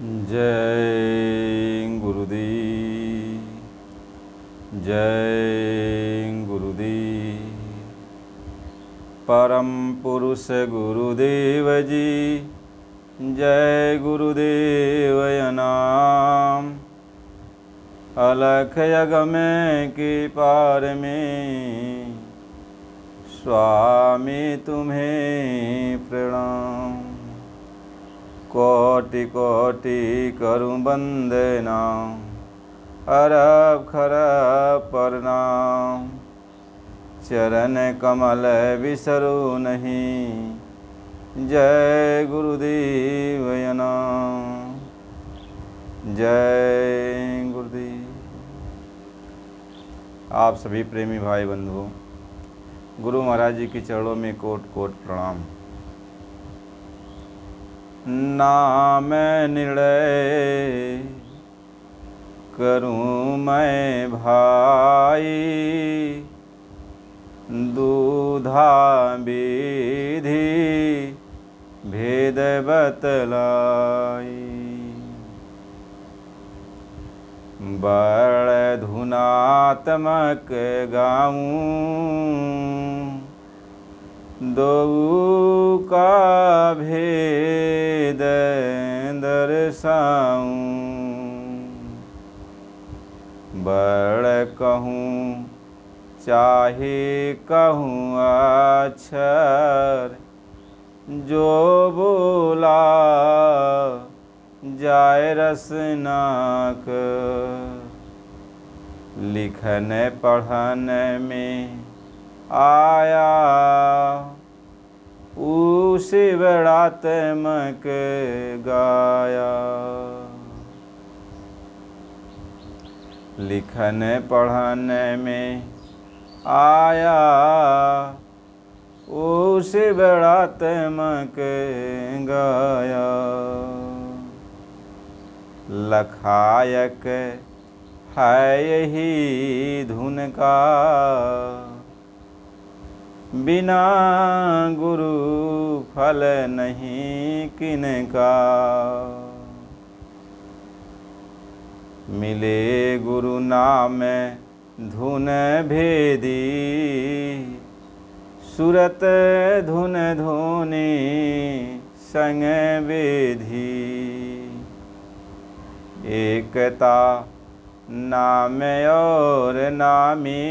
जय गुरुदेव, जय गुरुदेव। परम पुरुष गुरुदेव जी, जय गुरुदेव नाम। अलख यगमे के पार में स्वामी तुम्हें प्रणाम। कोटि कोटि करूं वंदना, अरब खरब प्रणाम। चरण कमल बिसरू नहीं, जय गुरुदेव नाम। जय गुरुदेव। आप सभी प्रेमी भाई बंधुओं, गुरु महाराज जी के चरणों में कोट कोट प्रणाम। नाम निर्णय करूं मैं भाई, दूधा विधि भेद बतलाई। बड़ धुनात्मक गाऊं, दो का भेद दर्शाऊं। बड़ कहूँ चाहे कहूँ अक्षर, जो बोला जाय रसनाक। लिखन पढ़न में आया उसे बड़ात्मक गाया। लिखन पढ़न में आया उसे बड़ात्मक गाया। लखायक है यही धुन का, बिना गुरु फल नहीं किनका। मिले गुरु नाम धुन भेदी, सुरत धुन धुनी संग वेधी। एकता नाम और नामी,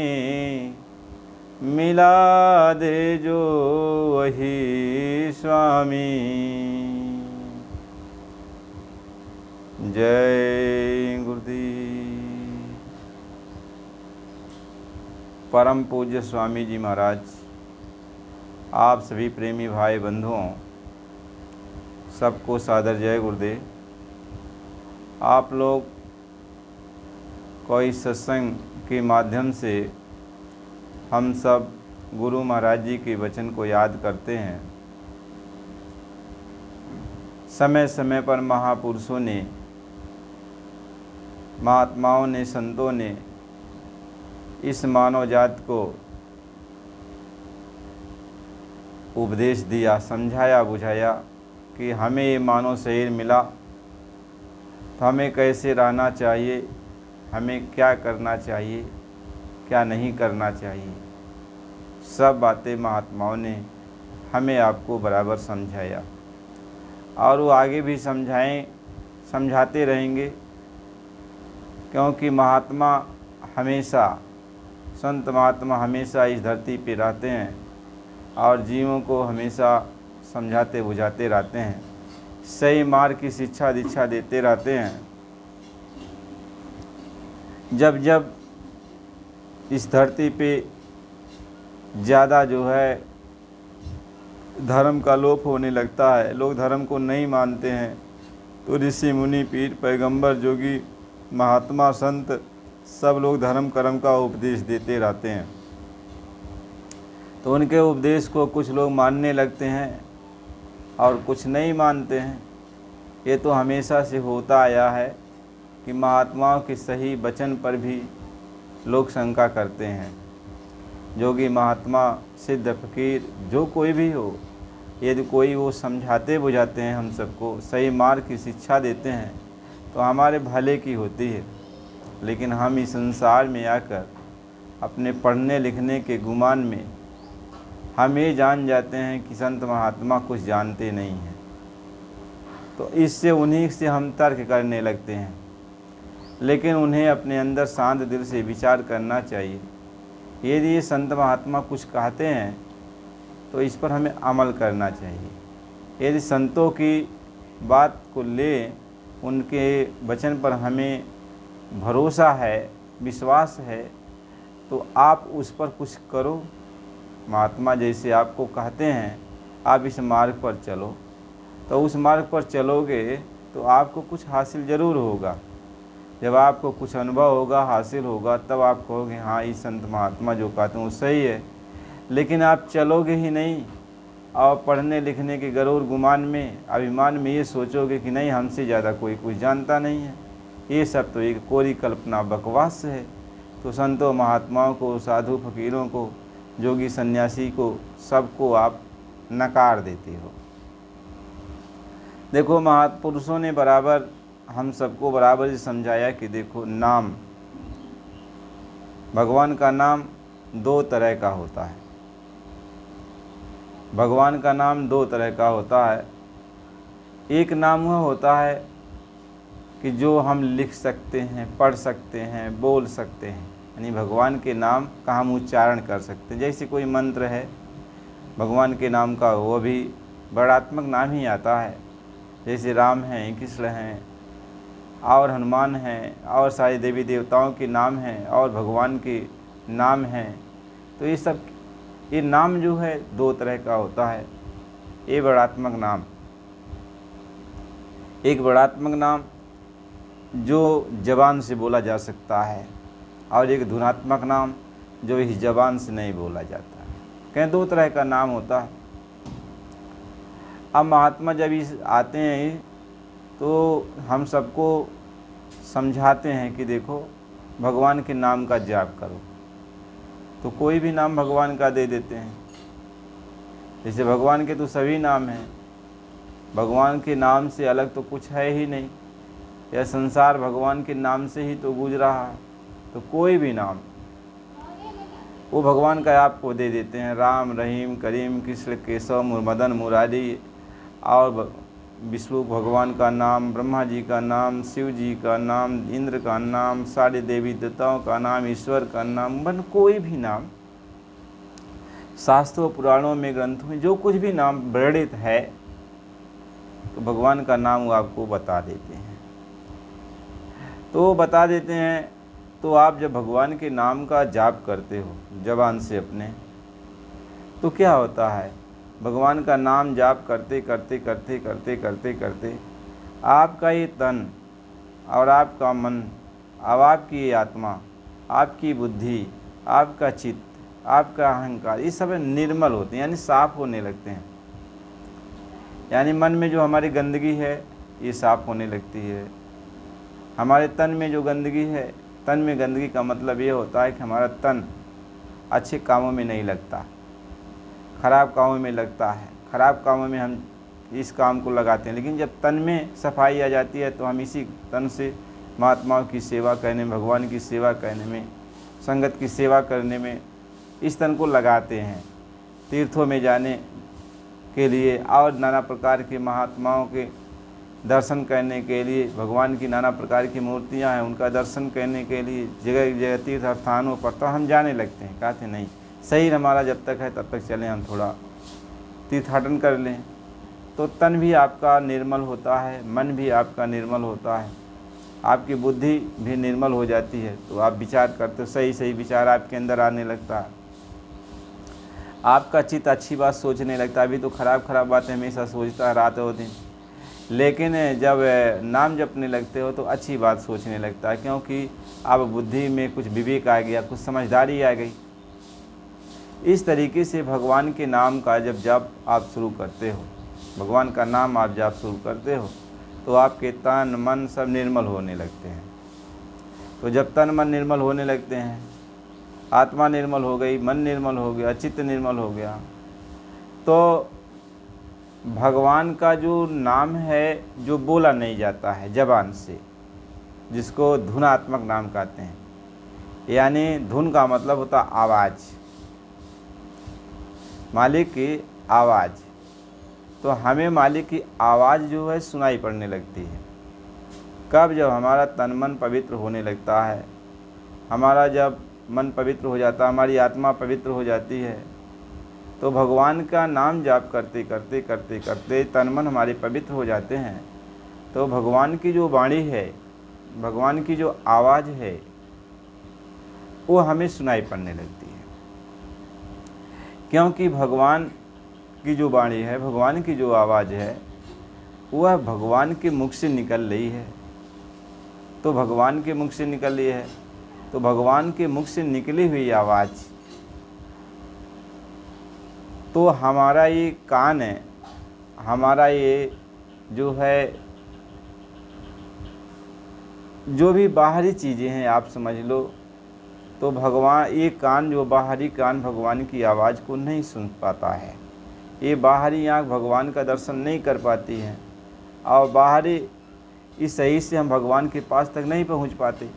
मिला दे जो वही स्वामी। जय गुरुदेव। परम पूज्य स्वामी जी महाराज, आप सभी प्रेमी भाई बंधुओं, सबको सादर जय गुरुदेव। आप लोग कोई सत्संग के माध्यम से हम सब गुरु महाराज जी के वचन को याद करते हैं। समय समय पर महापुरुषों ने, महात्माओं ने, संतों ने इस मानव जात को उपदेश दिया, समझाया, बुझाया कि हमें ये मानव शरीर मिला तो हमें कैसे रहना चाहिए, हमें क्या करना चाहिए, क्या नहीं करना चाहिए। सब बातें महात्माओं ने हमें आपको बराबर समझाया और वो आगे भी समझाते रहेंगे, क्योंकि महात्मा हमेशा, संत महात्मा हमेशा इस धरती पे रहते हैं और जीवों को हमेशा समझाते बुझाते रहते हैं, सही मार्ग की शिक्षा दीक्षा देते रहते हैं। जब जब इस धरती पे ज़्यादा जो है धर्म का लोप होने लगता है, लोग धर्म को नहीं मानते हैं, तो ऋषि मुनि पीर पैगंबर जोगी महात्मा संत सब लोग धर्म कर्म का उपदेश देते रहते हैं। तो उनके उपदेश को कुछ लोग मानने लगते हैं और कुछ नहीं मानते हैं। ये तो हमेशा से होता आया है कि महात्माओं के सही वचन पर भी लोग शंका करते हैं। जोगी महात्मा, सिद्ध फकीर, जो कोई भी हो, यदि कोई वो समझाते बुझाते हैं, हम सबको सही मार्ग की शिक्षा देते हैं तो हमारे भले की होती है। लेकिन हम इस संसार में आकर अपने पढ़ने लिखने के गुमान में हम ये जान जाते हैं कि संत महात्मा कुछ जानते नहीं हैं, तो इससे उन्हीं से हम तर्क करने लगते हैं। लेकिन उन्हें अपने अंदर शांत दिल से विचार करना चाहिए। यदि ये संत महात्मा कुछ कहते हैं तो इस पर हमें अमल करना चाहिए। यदि संतों की बात को ले, उनके वचन पर हमें भरोसा है, विश्वास है, तो आप उस पर कुछ करो। महात्मा जैसे आपको कहते हैं आप इस मार्ग पर चलो, तो उस मार्ग पर चलोगे तो आपको कुछ हासिल ज़रूर होगा। जब आपको कुछ अनुभव होगा, हासिल होगा, तब आप कहोगे हाँ ये संत महात्मा जो कहते हैं वो सही है। लेकिन आप चलोगे ही नहीं और पढ़ने लिखने के गरूर गुमान में, अभिमान में ये सोचोगे कि नहीं हमसे ज़्यादा कोई कुछ जानता नहीं है, ये सब तो एक कोरी कल्पना बकवास है। तो संतों महात्माओं को, साधु फकीरों को, जोगी सन्यासी को, सबको आप नकार देते हो। देखो महापुरुषों ने बराबर हम सबको बराबर ही समझाया कि देखो नाम, भगवान का नाम दो तरह का होता है। भगवान का नाम दो तरह का होता है। एक नाम वह होता है कि जो हम लिख सकते हैं, पढ़ सकते हैं, बोल सकते हैं, यानी भगवान के नाम का हम उच्चारण कर सकते हैं। जैसे कोई मंत्र है भगवान के नाम का, वो भी वर्णात्मक नाम ही आता है। जैसे राम हैं, कृष्ण हैं और हनुमान हैं और सारे देवी देवताओं के नाम हैं और भगवान के नाम हैं। तो ये नाम जो है दो तरह का होता है। ये वर्णात्मक नाम, एक वर्णात्मक नाम जो जबान से बोला जा सकता है और एक धुनात्मक नाम जो इस जबान से नहीं बोला जाता है। कहीं दो तरह का नाम होता है। अब महात्मा जब इस आते हैं तो हम सबको समझाते हैं कि देखो भगवान के नाम का जाप करो, तो कोई भी नाम भगवान का दे देते हैं। जैसे भगवान के तो सभी नाम हैं, भगवान के नाम से अलग तो कुछ है ही नहीं। यह संसार भगवान के नाम से ही तो गूंज रहा है, तो कोई भी नाम वो भगवान का आपको दे देते हैं। राम, रहीम, करीम, कृष्ण, केशव, मदन, मुरारी और विष्णु भगवान का नाम, ब्रह्मा जी का नाम, शिव जी का नाम, इंद्र का नाम, सारे देवी देवताओं का नाम, ईश्वर का नाम, कोई भी नाम शास्त्रों पुराणों में, ग्रंथों में जो कुछ भी नाम वर्णित है तो भगवान का नाम वो आपको बता देते हैं। तो बता देते हैं तो आप जब भगवान के नाम का जाप करते हो जबान से अपने, तो क्या होता है, भगवान का नाम जाप करते करते करते करते करते करते आपका ये तन और आपका मन, अब आपकी ये आत्मा, आपकी बुद्धि, आपका चित्त, आपका अहंकार, ये सब निर्मल होते हैं, यानी साफ होने लगते हैं। यानी मन में जो हमारी गंदगी है ये साफ होने लगती है। हमारे तन में जो गंदगी है, तन में गंदगी का मतलब ये होता है कि हमारा तन अच्छे कामों में नहीं लगता, खराब कामों में लगता है। खराब कामों में हम इस काम को लगाते हैं, लेकिन जब तन में सफाई आ जाती है तो हम इसी तन से महात्माओं की सेवा करने में, भगवान की सेवा करने में, संगत की सेवा करने में इस तन को लगाते हैं। तीर्थों में जाने के लिए और नाना प्रकार के महात्माओं के दर्शन करने के लिए, भगवान की नाना प्रकार की मूर्तियां हैं उनका दर्शन करने के लिए जगह जगह तीर्थ स्थानों पर तो हम जाने लगते हैं। कहते नहीं, शरीर हमारा जब तक है तब तक चलें, हम थोड़ा तीर्थाटन कर लें। तो तन भी आपका निर्मल होता है, मन भी आपका निर्मल होता है, आपकी बुद्धि भी निर्मल हो जाती है। तो आप विचार करते हो, सही सही विचार आपके अंदर आने लगता है, आपका चित्त अच्छी बात सोचने लगता है। अभी तो खराब खराब बातें हमेशा सोचता है रात और दिन, लेकिन जब नाम जपने लगते हो तो अच्छी बात सोचने लगता है, क्योंकि अब बुद्धि में कुछ विवेक आ गया, कुछ समझदारी आ गई। इस तरीके से भगवान के नाम का जब जप आप शुरू करते हो, भगवान का नाम आप जप शुरू करते हो, तो आपके तन मन सब निर्मल होने लगते हैं। तो जब तन मन निर्मल होने लगते हैं, आत्मा निर्मल हो गई, मन निर्मल हो गया, चित्त निर्मल हो गया, तो भगवान का जो नाम है जो बोला नहीं जाता है ज़बान से, जिसको धुनात्मक नाम कहते हैं। यानी धुन का मतलब होता आवाज़, मालिक की आवाज़। तो हमें मालिक की आवाज़ जो है सुनाई पड़ने लगती है। कब? जब हमारा तन मन पवित्र होने लगता है। हमारा जब मन पवित्र हो जाता है, हमारी आत्मा पवित्र हो जाती है, तो भगवान का नाम जाप करते करते करते करते तन मन हमारे पवित्र हो जाते हैं। तो भगवान की जो वाणी है, भगवान की जो आवाज़ है, वो हमें सुनाई पड़ने लगती है। क्योंकि भगवान की जो वाणी है, भगवान की जो आवाज़ है, वह भगवान के मुख से निकल रही है। तो भगवान के मुख से निकल रही है, तो भगवान के मुख से निकली हुई आवाज़, तो हमारा ये कान है, हमारा ये जो है, जो भी बाहरी चीज़ें हैं आप समझ लो, तो भगवान, ये कान, जो बाहरी कान भगवान की आवाज़ को नहीं सुन पाता है। ये बाहरी आँख भगवान का दर्शन नहीं कर पाती है, और बाहरी इस सही से हम भगवान के पास तक नहीं पहुंच पाते।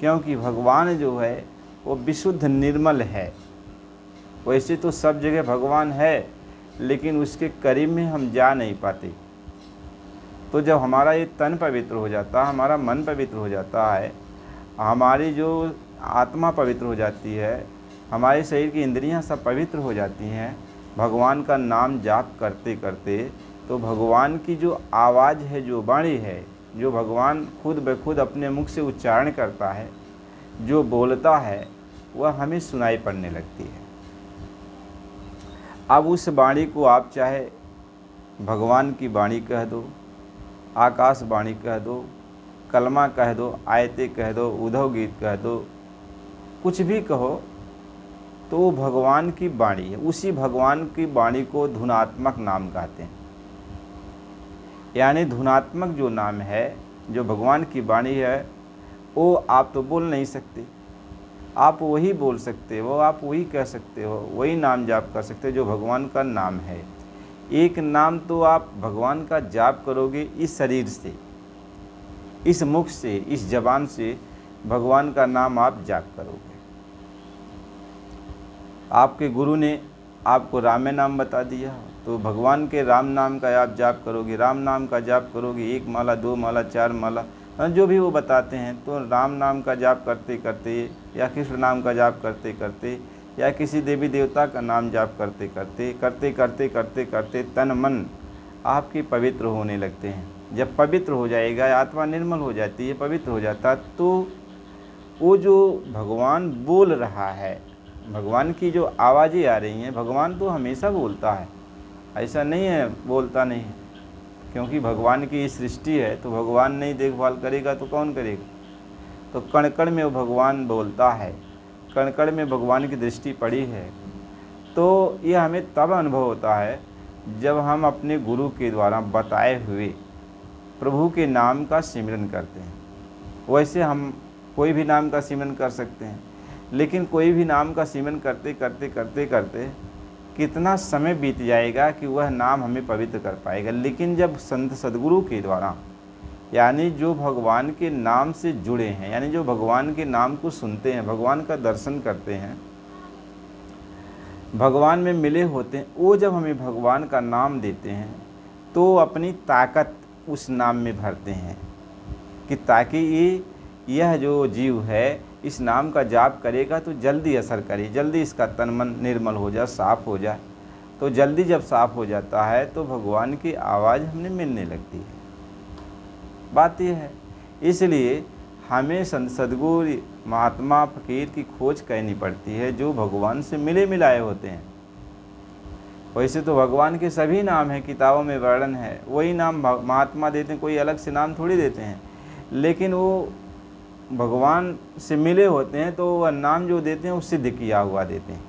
क्योंकि भगवान जो है वो विशुद्ध निर्मल है। वैसे तो सब जगह भगवान है, लेकिन उसके करीब में हम जा नहीं पाते। तो जब हमारा ये तन पवित्र हो जाता है, हमारा मन पवित्र हो जाता है, हमारी जो आत्मा पवित्र हो जाती है, हमारे शरीर की इंद्रियां सब पवित्र हो जाती हैं भगवान का नाम जाप करते करते, तो भगवान की जो आवाज़ है, जो वाणी है, जो भगवान खुद ब खुद अपने मुख से उच्चारण करता है, जो बोलता है, वह हमें सुनाई पड़ने लगती है। अब उस वाणी को आप चाहे भगवान की वाणी कह दो, आकाश वाणी कह दो, कलमा कह दो, आयतें कह दो, उद्धव गीत कह दो, कुछ भी कहो, तो वो भगवान की वाणी है। उसी भगवान की वाणी को धुनात्मक नाम कहते हैं। यानी धुनात्मक जो नाम है, जो भगवान की वाणी है, वो आप तो बोल नहीं सकते, आप वही बोल सकते हो, आप वही कह सकते हो, वही नाम जाप कर सकते हो जो भगवान का नाम है। एक नाम तो आप भगवान का जाप करोगे इस शरीर से, इस मुख से, इस जबान से भगवान का नाम आप जाप करोगे। आपके गुरु ने आपको राम नाम बता दिया, तो भगवान के राम नाम का आप जाप करोगे, राम नाम का जाप करोगे, 1 माला 2 माला 4 माला, जो भी वो बताते हैं। तो राम नाम का जाप करते करते, या कृष्ण नाम का जाप करते करते, या किसी देवी देवता का नाम जाप करते करते करते करते करते करते तन मन आपके पवित्र होने लगते हैं। जब पवित्र हो जाएगा, आत्मा निर्मल हो जाती है, पवित्र हो जाता, तो वो जो भगवान बोल रहा है, भगवान की जो आवाज़ें आ रही हैं, भगवान तो हमेशा बोलता है, ऐसा नहीं है बोलता नहीं है। क्योंकि भगवान की सृष्टि है, तो भगवान नहीं देखभाल करेगा तो कौन करेगा। तो कण कण में वो भगवान बोलता है, कण कण में भगवान की दृष्टि पड़ी है। तो ये हमें तब अनुभव होता है जब हम अपने गुरु के द्वारा बताए हुए प्रभु के नाम का सिमरन करते हैं। वैसे हम कोई भी नाम का सिमरन कर सकते हैं, लेकिन कोई भी नाम का सिमरन करते करते करते करते कितना समय बीत जाएगा कि वह नाम हमें पवित्र कर पाएगा। लेकिन जब संत सद्गुरु के द्वारा, यानी जो भगवान के नाम से जुड़े हैं, यानी जो भगवान के नाम को सुनते हैं, भगवान का दर्शन करते हैं, भगवान में मिले होते हैं, वो जब हमें भगवान का नाम देते हैं, तो अपनी ताकत उस नाम में भरते हैं कि ताकि यह जो जीव है इस नाम का जाप करेगा तो जल्दी असर करे, जल्दी इसका तन मन निर्मल हो जाए, साफ़ हो जाए। तो जल्दी जब साफ़ हो जाता है तो भगवान की आवाज़ हमें मिलने लगती है। बात यह है, इसलिए हमें संत सद्गुरु महात्मा फ़कीर की खोज करनी पड़ती है जो भगवान से मिले मिलाए होते हैं। वैसे तो भगवान के सभी नाम हैं, किताबों में वर्णन है, वही नाम महात्मा देते हैं, कोई अलग से नाम थोड़ी देते हैं। लेकिन वो भगवान से मिले होते हैं, तो वह नाम जो देते हैं वो सिद्ध किया हुआ देते हैं।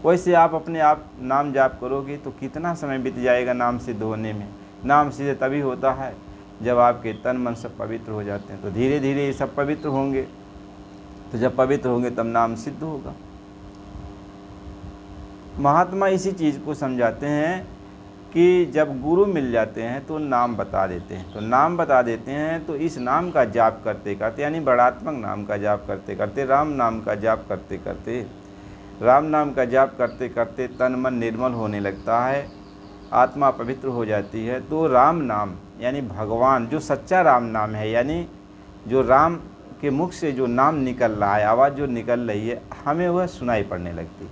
वैसे आप अपने आप नाम जाप करोगे तो कितना समय बीत जाएगा नाम सिद्ध होने में। नाम सिद्ध तभी होता है जब आपके तन मन सब पवित्र हो जाते हैं। तो धीरे धीरे ये सब पवित्र होंगे, तो जब पवित्र होंगे तब नाम सिद्ध होगा। महात्मा इसी चीज़ को समझाते हैं कि जब गुरु मिल जाते हैं तो नाम बता देते हैं, तो नाम बता देते हैं तो इस नाम का जाप करते करते, यानी बड़ात्मक नाम का जाप करते करते, राम नाम का जाप करते करते, राम नाम का जाप करते करते तन मन निर्मल होने लगता है, आत्मा पवित्र हो जाती है। तो राम नाम यानी भगवान जो सच्चा राम नाम है, यानी जो राम के मुख से जो नाम निकल रहा है, आवाज़ जो निकल रही है, हमें वह सुनाई पड़ने लगती है।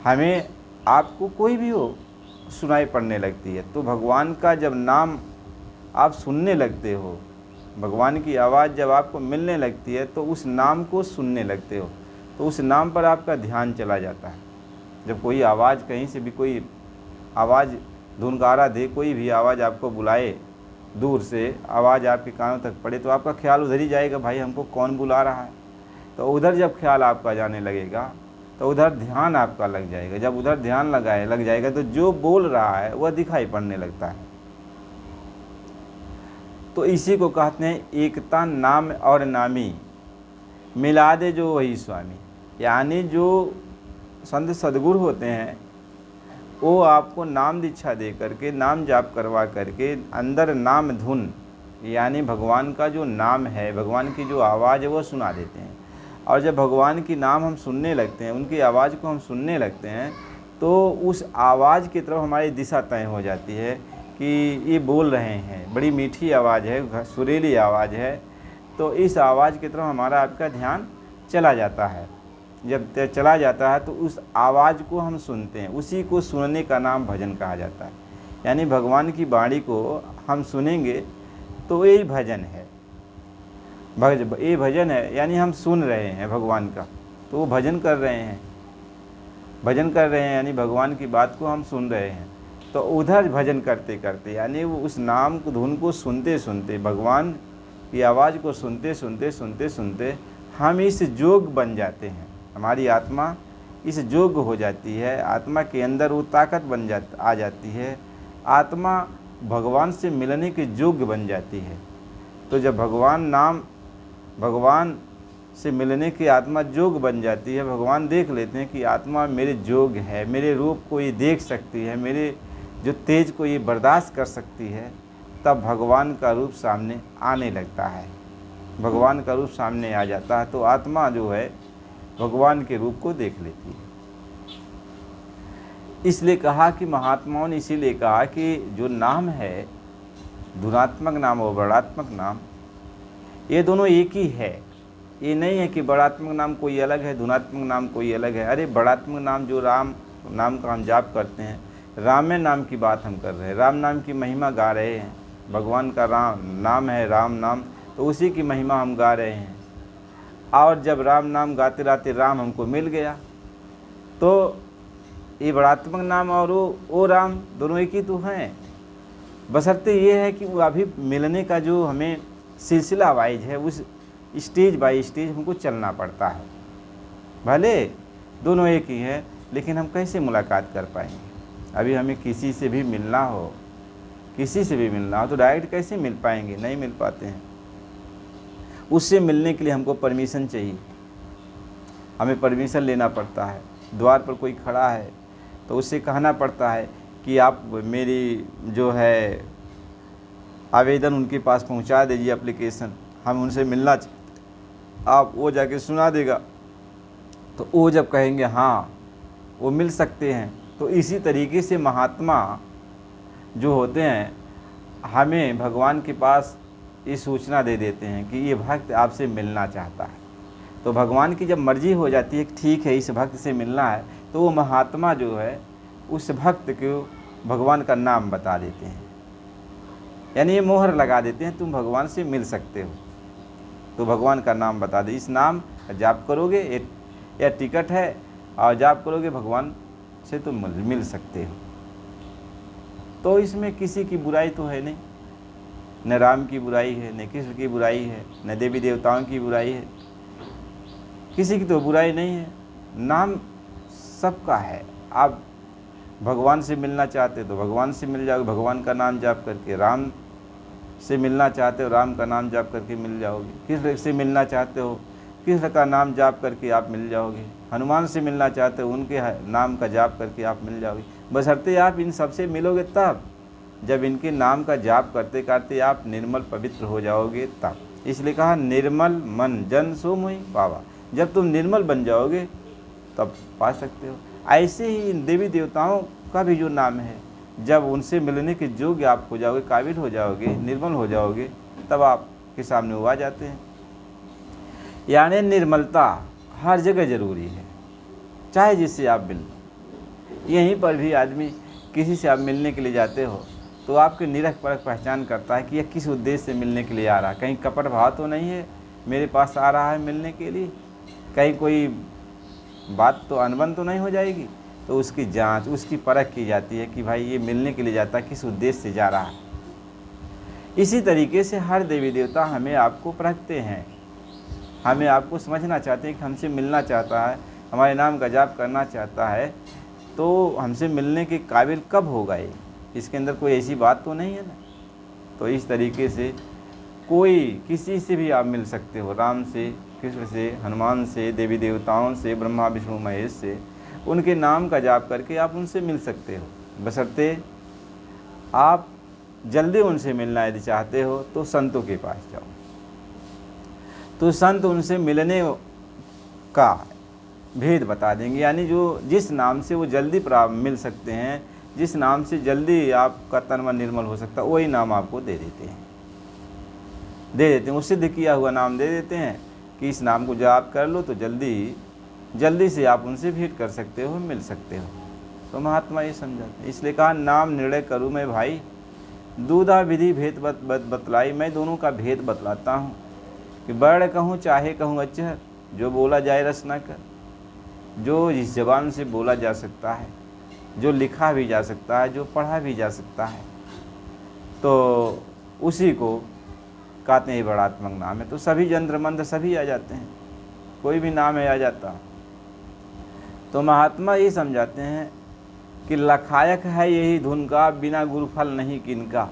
हमें आपको कोई भी हो सुनाई पड़ने लगती है। तो भगवान का जब नाम आप सुनने लगते हो, भगवान की आवाज़ जब आपको मिलने लगती है तो उस नाम को सुनने लगते हो, तो उस नाम पर आपका ध्यान चला जाता है। जब कोई आवाज़ कहीं से भी, कोई आवाज़ धुनकारा दे, कोई भी आवाज़ आपको बुलाए, दूर से आवाज़ आपके कानों तक पड़े, तो आपका ख्याल उधर ही जाएगा, भाई हमको कौन बुला रहा है। तो उधर जब ख्याल आपका जाने लगेगा तो उधर ध्यान आपका लग जाएगा। जब उधर ध्यान लग जाएगा तो जो बोल रहा है वह दिखाई पड़ने लगता है। तो इसी को कहते हैं एकता नाम और नामी, मिला दे जो वही स्वामी। यानी जो संत सद्गुरु होते हैं वो आपको नाम दीक्षा दे करके, नाम जाप करवा करके अंदर नाम धुन यानी भगवान का जो नाम है, भगवान की जो आवाज़ है वो सुना देते हैं। और जब भगवान की नाम हम सुनने लगते हैं, उनकी आवाज़ को हम सुनने लगते हैं, तो उस आवाज़ की तरफ हमारी दिशा तय हो जाती है कि ये बोल रहे हैं, बड़ी मीठी आवाज़ है, सुरीली आवाज़ है। तो इस आवाज़ की तरफ हमारा आपका ध्यान चला जाता है। जब चला जाता है तो उस आवाज़ को हम सुनते हैं, उसी को सुनने का नाम भजन कहा जाता है। यानी भगवान की वाणी को हम सुनेंगे तो यही भजन है, ये भजन है। यानी हम सुन रहे हैं भगवान का, तो वो भजन कर रहे हैं, भजन कर रहे हैं, यानी भगवान की बात को हम सुन रहे हैं। तो उधर भजन करते करते, यानी वो उस नाम को, धुन को सुनते सुनते, भगवान की आवाज़ को सुनते सुनते सुनते सुनते हम इस जोग बन जाते हैं। हमारी आत्मा इस जोग हो जाती है, आत्मा के अंदर वो ताकत आ जाती है, आत्मा भगवान से मिलने के योग्य बन जाती है। तो जब भगवान से मिलने की आत्मा जोग बन जाती है, भगवान देख लेते हैं कि आत्मा मेरे जोग है, मेरे रूप को ये देख सकती है, मेरे जो तेज को ये बर्दाश्त कर सकती है, तब भगवान का रूप सामने आने लगता है, भगवान का रूप सामने आ जाता है। तो आत्मा जो है भगवान के रूप को देख लेती है। इसलिए कहा कि महात्माओं ने इसीलिए कहा कि जो नाम है, धुनात्मक नाम और बड़ात्मक नाम, ये दोनों एक ही है। ये नहीं है कि बड़ात्मक नाम कोई अलग है, धुनात्मक नाम कोई अलग है। अरे बड़ात्मक नाम जो राम नाम का हम जाप करते हैं, रामे नाम की बात हम कर रहे हैं, राम नाम की महिमा गा रहे हैं। भगवान का राम नाम है, राम नाम, तो उसी की महिमा हम गा रहे हैं। और जब राम नाम गाते गाते राम हमको मिल गया, तो ये बड़ात्मक नाम और वो राम दोनों एक ही तो हैं। बशर्ते ये है कि वो अभी मिलने का जो हमें सिलसिला वाइज है, उस स्टेज बाय स्टेज हमको चलना पड़ता है। भले दोनों एक ही है, लेकिन हम कैसे मुलाकात कर पाएंगे? अभी हमें किसी से भी मिलना हो तो डायरेक्ट कैसे मिल पाएंगे? नहीं मिल पाते हैं। उससे मिलने के लिए हमको परमिशन चाहिए, हमें परमिशन लेना पड़ता है। द्वार पर कोई खड़ा है तो उससे कहना पड़ता है कि आप मेरी जो है आवेदन उनके पास पहुंचा दीजिए, एप्लीकेशन, हम उनसे मिलना आप वो जाके सुना देगा। तो वो जब कहेंगे हाँ वो मिल सकते हैं, तो इसी तरीके से महात्मा जो होते हैं हमें भगवान के पास ये सूचना दे देते हैं कि ये भक्त आपसे मिलना चाहता है। तो भगवान की जब मर्जी हो जाती है ठीक है इस भक्त से मिलना है, तो वो महात्मा जो है उस भक्त को भगवान का नाम बता देते हैं, यानी ये मोहर लगा देते हैं तुम भगवान से मिल सकते हो। तो भगवान का नाम बता दे, इस नाम का जाप करोगे, यह टिकट है, और जाप करोगे भगवान से तुम मिल सकते हो। तो इसमें किसी की बुराई तो है नहीं, न राम की बुराई है, न कृष्ण की बुराई है, न देवी देवताओं की बुराई है, किसी की तो बुराई नहीं है। नाम सबका है। आप भगवान से मिलना चाहते हो तो भगवान से मिल जाओगे, भगवान का नाम जाप करके। राम से मिलना चाहते हो, राम का नाम जाप करके मिल जाओगे। कृष्ण से मिलना चाहते हो, कृष्ण का नाम जाप करके आप मिल जाओगे। हनुमान से मिलना चाहते हो, उनके नाम का जाप करके आप मिल जाओगे। बशर्ते आप इन सबसे मिलोगे तब, जब इनके नाम का जाप करते करते आप निर्मल पवित्र हो जाओगे तब। इसलिए कहा निर्मल मन जन सो मोहि पावा। जब तुम निर्मल बन जाओगे तब पा सकते हो। ऐसे ही इन देवी देवताओं का भी जो नाम है, जब उनसे मिलने के योग्य आप हो जाओगे, काबिल हो जाओगे, निर्मल हो जाओगे, तब आपके सामने वो आ जाते हैं। यानी निर्मलता हर जगह ज़रूरी है, चाहे जिससे आप मिल। यहीं पर भी आदमी किसी से आप मिलने के लिए जाते हो तो आपके निरख परख पहचान करता है कि यह किस उद्देश्य से मिलने के लिए आ रहा है। कहीं कपट भाव तो नहीं है मेरे पास आ रहा है मिलने के लिए, कहीं कोई बात तो अनबन तो नहीं हो जाएगी। तो उसकी जांच, उसकी परख की जाती है कि भाई ये मिलने के लिए जाता है, किस उद्देश्य से जा रहा है। इसी तरीके से हर देवी देवता हमें आपको परखते हैं, हमें आपको समझना चाहते हैं कि हमसे मिलना चाहता है, हमारे नाम का जाप करना चाहता है, तो हमसे मिलने के काबिल कब होगा ये, इसके अंदर कोई ऐसी बात तो नहीं है ना। तो इस तरीके से कोई किसी से भी आप मिल सकते हो, राम से, कृष्ण से, हनुमान से, देवी देवताओं से, ब्रह्मा विष्णु महेश से, उनके नाम का जाप करके आप उनसे मिल सकते हो। बशर्ते आप जल्दी उनसे मिलना यदि चाहते हो तो संतों के पास जाओ, तो संत उनसे मिलने का भेद बता देंगे। यानी जो जिस नाम से वो जल्दी मिल सकते हैं, जिस नाम से जल्दी आपका तन मन निर्मल हो सकता है, वही नाम आपको दे देते हैं, वो सिद्ध किया हुआ नाम दे देते हैं कि इस नाम को जाप कर लो तो जल्दी से आप उनसे भेंट कर सकते हो, मिल सकते हो। तो महात्मा ये समझाते हैं। इसलिए कहा नाम निर्णय करूँ मैं भाई, दूधा विधि भेद बतलाई। मैं दोनों का भेद बतलाता हूँ कि वर्ण कहूँ चाहे कहूँ अक्षर, जो बोला जाए रस न कर। जो इस जबान से बोला जा सकता है, जो लिखा भी जा सकता है, जो पढ़ा भी जा सकता है, तो उसी को कहते हैं बड़ात्मक नाम है। तो सभी यंत्र मंत्र सभी आ जाते हैं, कोई भी नाम है आ जाता। तो महात्मा ये समझाते हैं कि लखायक है यही धुन का, बिना गुरु फल नहीं किनका।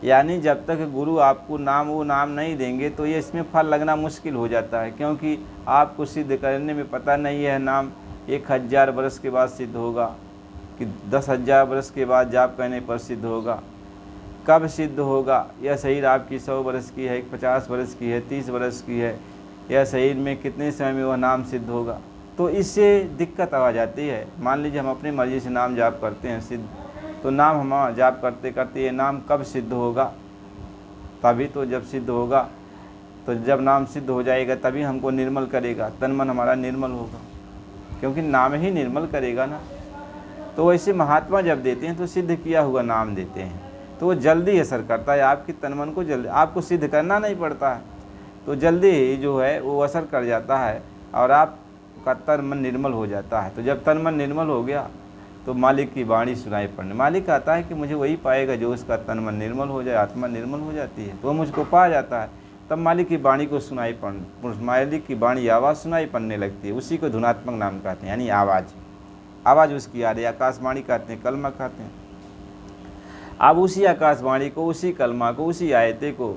यानी जब तक गुरु आपको वो नाम नहीं देंगे तो ये इसमें फल लगना मुश्किल हो जाता है, क्योंकि आपको सिद्ध करने में पता नहीं है नाम 1000 वर्ष के बाद सिद्ध होगा कि 10,000 वर्ष के बाद जाप करने पर सिद्ध होगा, कब सिद्ध होगा। यह शरीर आपकी 100 वर्ष की है, 50 वर्ष की है, 30 वर्ष की है, यह शरीर में कितने समय में वह नाम सिद्ध होगा। तो इससे दिक्कत आ जाती है। मान लीजिए हम अपनी मर्जी से नाम जाप करते हैं सिद्ध, तो नाम हम जाप करते करते ये नाम कब सिद्ध होगा, तभी तो जब सिद्ध होगा, तो जब नाम सिद्ध हो जाएगा तभी हमको निर्मल करेगा, तन मन हमारा निर्मल होगा, क्योंकि नाम ही निर्मल करेगा ना। तो वैसे महात्मा जब देते हैं तो सिद्ध किया हुआ नाम देते हैं, तो वो जल्दी असर करता है आपकी तन मन को, जल्दी आपको सिद्ध करना नहीं पड़ता है, तो जल्दी ही जो है वो असर कर जाता है और आपका तन मन निर्मल हो जाता है। तो जब तन मन निर्मल हो गया तो मालिक की वाणी सुनाई पड़ने, मालिक कहता है कि मुझे वही पाएगा जो उसका तन मन निर्मल हो जाए, आत्मा निर्मल हो जाती है, तो वो मुझको पा जाता है। तब मालिक की वाणी को सुनाई मालिक की वाणी आवाज़ सुनाई पड़ने लगती है, उसी को धुनात्मक नाम कहते हैं। यानी आवाज़ उसकी आ रही, आकाशवाणी कहते हैं, कलमा कहते हैं। अब उसी आकाशवाणी को, उसी कलमा को, उसी आयते को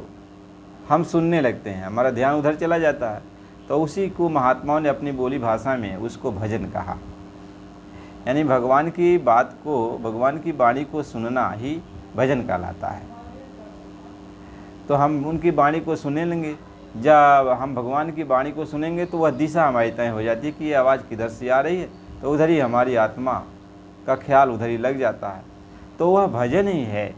हम सुनने लगते हैं, हमारा ध्यान उधर चला जाता है, तो उसी को महात्माओं ने अपनी बोली भाषा में उसको भजन कहा। यानी भगवान की बात को, भगवान की वाणी को सुनना ही भजन कहलाता है। तो हम उनकी वाणी को सुने लेंगे, जब हम भगवान की वाणी को सुनेंगे तो वह दिशा हमारी तय हो जाती है कि ये आवाज़ किधर से आ रही है, तो उधर ही हमारी आत्मा का ख्याल उधर ही लग जाता है। तो वह भजन ही है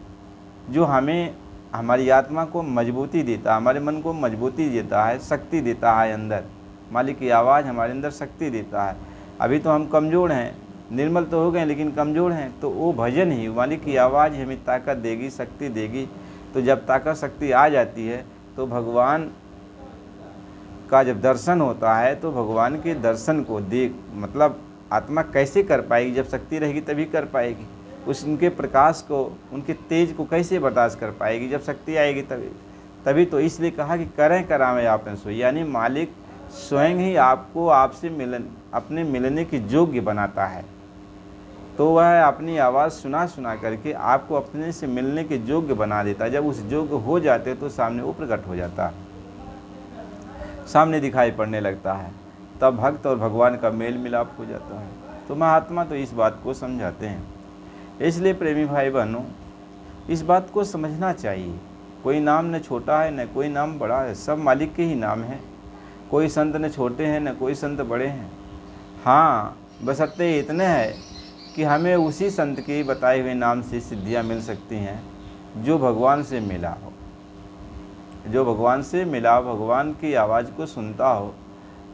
जो हमें, हमारी आत्मा को मजबूती देता है, हमारे मन को मजबूती देता है, शक्ति देता है अंदर। मालिक की आवाज़ हमारे अंदर शक्ति देता है। अभी तो हम कमज़ोर हैं, निर्मल तो हो गए लेकिन कमज़ोर हैं, तो वो भजन ही, मालिक की आवाज़ हमें ताकत देगी, शक्ति देगी। तो जब ताकत शक्ति आ जाती है तो भगवान का जब दर्शन होता है तो भगवान के दर्शन को देख, मतलब आत्मा कैसे कर पाएगी, जब शक्ति रहेगी तभी कर पाएगी। उनके प्रकाश को, उनके तेज को कैसे बर्दाश्त कर पाएगी, जब शक्ति आएगी तभी तो। इसलिए कहा कि करें करावें आपने सोई, यानी मालिक स्वयं ही आपको आपसे अपने मिलने की योग्य बनाता है। तो वह अपनी आवाज़ सुना करके आपको अपने से मिलने के योग्य बना देता है। जब उस योग्य हो जाते तो सामने वो प्रकट हो जाता है, सामने दिखाई पड़ने लगता है, तब भक्त और भगवान का मेल मिलाप हो जाता है। तो महात्मा तो इस बात को समझाते हैं। इसलिए प्रेमी भाई बहनों, इस बात को समझना चाहिए, कोई नाम न छोटा है न कोई नाम बड़ा है, सब मालिक के ही नाम है। कोई संत न छोटे हैं न कोई संत बड़े हैं। हाँ, बशर्ते इतने है कि हमें उसी संत के बताए हुए नाम से सिद्धियाँ मिल सकती हैं जो भगवान से मिला हो, जो भगवान से मिला, भगवान की आवाज़ को सुनता हो,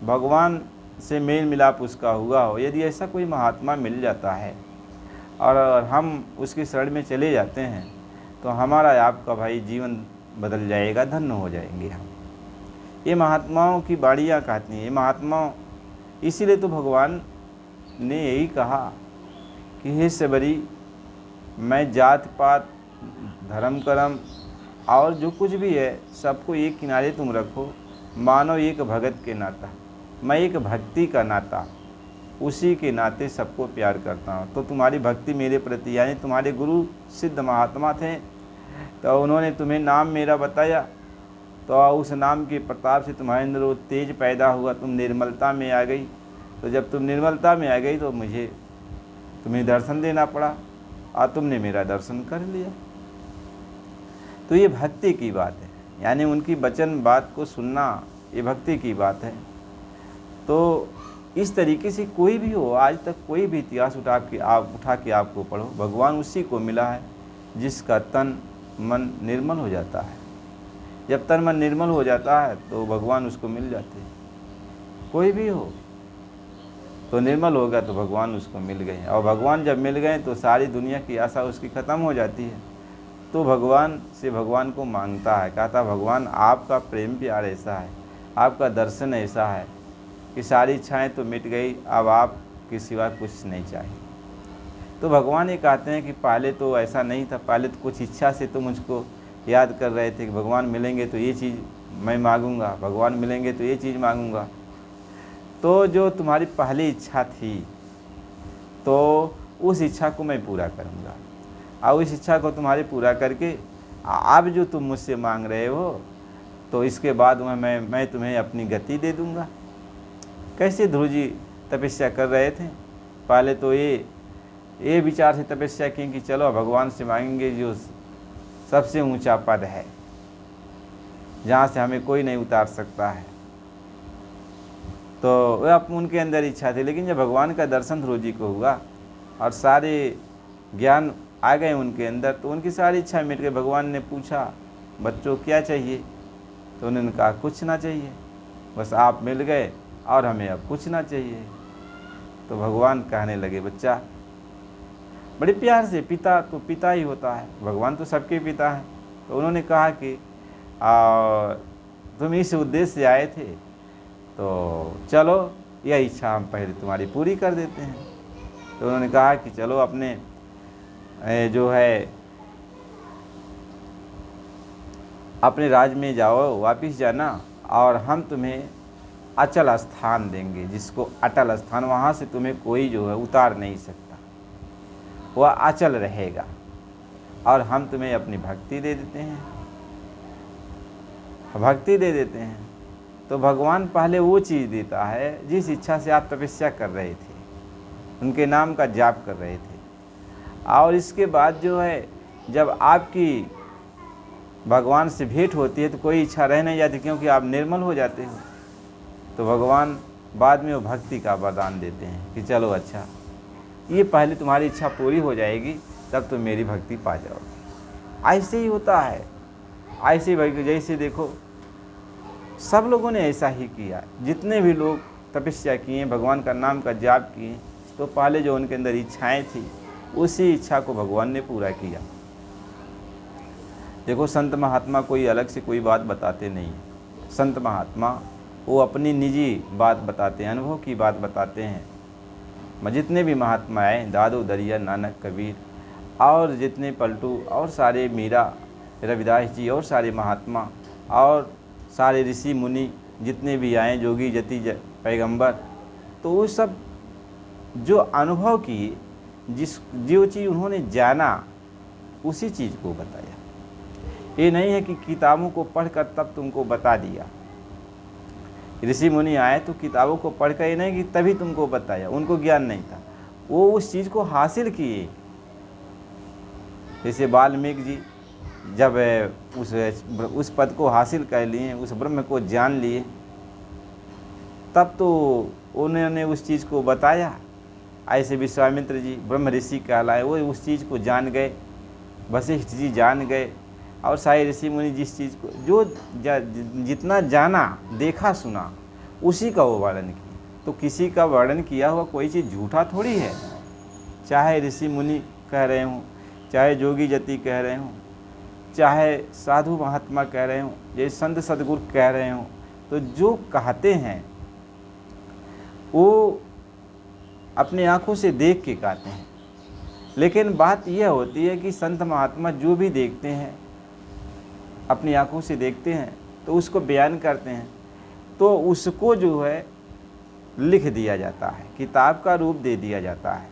भगवान से मेल मिलाप उसका हुआ हो। यदि ऐसा कोई महात्मा मिल जाता है और हम उसकी शरण में चले जाते हैं तो हमारा आपका भाई जीवन बदल जाएगा, धन्य हो जाएंगे हम। ये महात्माओं की बाड़ियाँ कहती हैं, ये महात्माओं, इसीलिए तो भगवान ने यही कहा कि हे सबरी, मैं जात पात धर्म कर्म और जो कुछ भी है सबको एक किनारे तुम रखो, मानो एक भगत के नाता, मैं एक भक्ति का नाता, उसी के नाते सबको प्यार करता हूँ। तो तुम्हारी भक्ति मेरे प्रति, यानी तुम्हारे गुरु सिद्ध महात्मा थे तो उन्होंने तुम्हें नाम मेरा बताया, तो उस नाम के प्रताप से तुम्हारे अंदर वो तेज पैदा हुआ, तुम निर्मलता में आ गई। तो जब तुम निर्मलता में आ गई तो मुझे तुम्हें दर्शन देना पड़ा और तुमने मेरा दर्शन कर लिया। तो ये भक्ति की बात है, यानी उनकी वचन बात को सुनना, ये भक्ति की बात है। तो इस तरीके से कोई भी हो, आज तक कोई भी इतिहास उठा के आपको पढ़ो, भगवान उसी को मिला है जिसका तन मन निर्मल हो जाता है। जब तन मन निर्मल हो जाता है तो भगवान उसको मिल जाते हैं। कोई भी हो तो निर्मल होगा तो भगवान उसको मिल गए, और भगवान जब मिल गए तो सारी दुनिया की आशा उसकी ख़त्म हो जाती है। तो भगवान से भगवान को मांगता है, कहता भगवान आपका प्रेम प्यार ऐसा है, आपका दर्शन ऐसा है कि सारी इच्छाएं तो मिट गई, अब आप के सिवा कुछ नहीं चाहिए। तो भगवान ये कहते हैं कि पहले तो ऐसा नहीं था, पहले तो कुछ इच्छा से तो मुझको याद कर रहे थे कि भगवान मिलेंगे तो ये चीज़ मैं मांगूंगा, भगवान मिलेंगे तो ये चीज़ मांगूंगा। तो जो तुम्हारी पहली इच्छा थी तो उस इच्छा को मैं पूरा करूंगा, और उस इच्छा को तुम्हारी पूरा करके अब जो तुम मुझसे मांग रहे हो तो इसके बाद मैं तुम्हें अपनी गति दे दूंगा। कैसे ध्रुव जी तपस्या कर रहे थे, पहले तो ये विचार से तपस्या की कि चलो भगवान से मांगेंगे जो सबसे ऊंचा पद है, जहाँ से हमें कोई नहीं उतार सकता है। तो वह उनके अंदर इच्छा थी, लेकिन जब भगवान का दर्शन ध्रुव जी को हुआ और सारे ज्ञान आ गए उनके अंदर, तो उनकी सारी इच्छा मिट गई। भगवान ने पूछा बच्चों क्या चाहिए, तो उन्होंने कहा कुछ ना चाहिए, बस आप मिल गए और हमें अब कुछ ना चाहिए। तो भगवान कहने लगे बच्चा, बड़े प्यार से, पिता तो पिता ही होता है, भगवान तो सबके पिता हैं। तो उन्होंने कहा कि तुम इस उद्देश्य से आए थे तो चलो यह इच्छा हम पहले तुम्हारी पूरी कर देते हैं। तो उन्होंने कहा कि चलो अपने जो है अपने राज्य में जाओ, वापिस जाना, और हम तुम्हें अचल स्थान देंगे, जिसको अटल स्थान, वहाँ से तुम्हें कोई जो है उतार नहीं सकता, वह अचल रहेगा, और हम तुम्हें अपनी भक्ति दे देते हैं, भक्ति दे देते हैं। तो भगवान पहले वो चीज़ देता है जिस इच्छा से आप तपस्या कर रहे थे, उनके नाम का जाप कर रहे थे, और इसके बाद जो है जब आपकी भगवान से भेंट होती है तो कोई इच्छा रह नहीं जाती, क्योंकि आप निर्मल हो जाते हो। तो भगवान बाद में वो भक्ति का वरदान देते हैं कि चलो अच्छा, ये पहले तुम्हारी इच्छा पूरी हो जाएगी तब तुम मेरी भक्ति पा जाओगे। ऐसे ही होता है, ऐसे ही जैसे देखो सब लोगों ने ऐसा ही किया, जितने भी लोग तपस्या किए, भगवान का नाम का जाप किए, तो पहले जो उनके अंदर इच्छाएं थी उसी इच्छा को भगवान ने पूरा किया। देखो संत महात्मा कोई अलग से कोई बात बताते नहीं हैं, संत महात्मा वो अपनी निजी बात बताते हैं, अनुभव की बात बताते हैं। जितने भी महात्मा आए, दादू दरिया, नानक, कबीर और जितने पलटू और सारे मीरा, रविदास जी और सारे महात्मा और सारे ऋषि मुनि जितने भी आए, जोगी जति पैगंबर, तो वो सब जो अनुभव किए, जो चीज़ उन्होंने जाना उसी चीज़ को बताया। ये नहीं है कि किताबों को पढ़कर तब तुमको बता दिया। ऋषि मुनि आए तो किताबों को पढ़कर ये नहीं कि तभी तुमको बताया, उनको ज्ञान नहीं था, वो उस चीज़ को हासिल किए जैसे वाल्मीकि जी जब उस पद को हासिल कर लिए, उस ब्रह्म को जान लिए, तब तो उन्होंने उस चीज़ को बताया। ऐसे विश्वामित्र जी ब्रह्म ऋषि कहलाए, वो उस चीज़ को जान गए, वशिष्ठ जी जान गए, और सारे ऋषि मुनि जिस चीज़ को जो जितना जाना, देखा, सुना, उसी का वो वर्णन किया। तो किसी का वर्णन किया हुआ कोई चीज़ झूठा थोड़ी है। चाहे ऋषि मुनि कह रहे हों, चाहे जोगी जति कह रहे हों, चाहे साधु महात्मा कह रहे हों, जैसे संत सदगुरु कह रहे हों, तो जो कहते हैं वो अपनी आँखों से देख के कहते हैं। लेकिन बात यह होती है कि संत महात्मा जो भी देखते हैं, अपनी आँखों से देखते हैं, तो उसको बयान करते हैं, तो उसको जो है लिख दिया जाता है, किताब का रूप दे दिया जाता है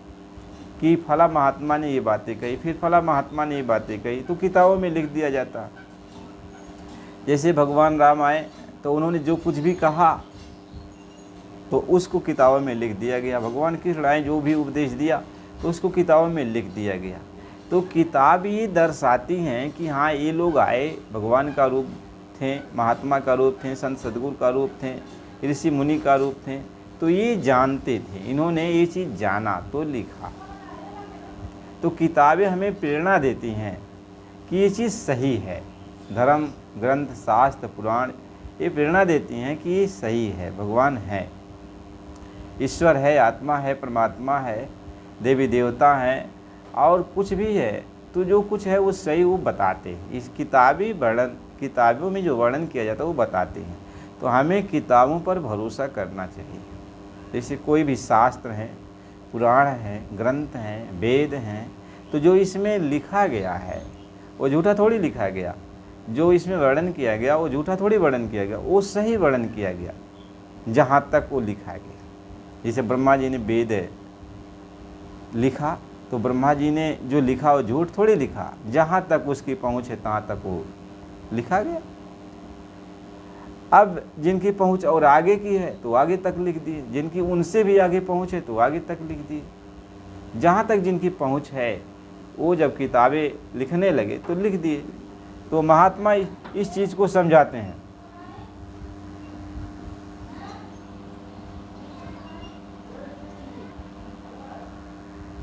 कि फला महात्मा ने ये बातें कही, फिर फला महात्मा ने ये बातें कही, तो किताबों में लिख दिया जाता है। जैसे भगवान राम आए तो उन्होंने जो कुछ भी कहा तो उसको किताबों में लिख दिया गया। भगवान कृष्ण आए जो भी उपदेश दिया तो उसको किताबों में लिख दिया गया। तो किताब ये दर्शाती हैं कि हाँ, ये लोग आए, भगवान का रूप थे, महात्मा का रूप थे, संत सदगुरु का रूप थे, ऋषि मुनि का रूप थे, तो ये जानते थे, इन्होंने ये चीज़ जाना तो लिखा। तो किताबें हमें प्रेरणा देती हैं कि ये चीज़ सही है। धर्म ग्रंथ, शास्त्र, पुराण ये प्रेरणा देती हैं कि ये सही है, भगवान है, ईश्वर है, आत्मा है, परमात्मा है, देवी देवता हैं, और कुछ भी है, तो जो कुछ है वो सही वो बताते हैं। इस किताबों में जो वर्णन किया जाता है वो बताते हैं। तो हमें किताबों पर भरोसा करना चाहिए। जैसे कोई भी शास्त्र हैं, पुराण हैं, ग्रंथ हैं, वेद हैं, तो जो इसमें लिखा गया है वो झूठा थोड़ी लिखा गया, जो इसमें वर्णन किया गया वो झूठा थोड़ी वर्णन किया गया, वो सही वर्णन किया गया जहाँ तक वो लिखा गया। जैसे ब्रह्मा जी ने वेद लिखा, तो ब्रह्मा जी ने जो लिखा वो झूठ थोड़ी लिखा, जहाँ तक उसकी पहुँच है तहाँ तक वो लिखा गया। अब जिनकी पहुँच और आगे की है तो आगे तक लिख दिए, जिनकी उनसे भी आगे पहुँच है तो आगे तक लिख दिए। जहाँ तक जिनकी पहुँच है वो जब किताबें लिखने लगे तो लिख दिए। तो महात्मा इस चीज़ को समझाते हैं।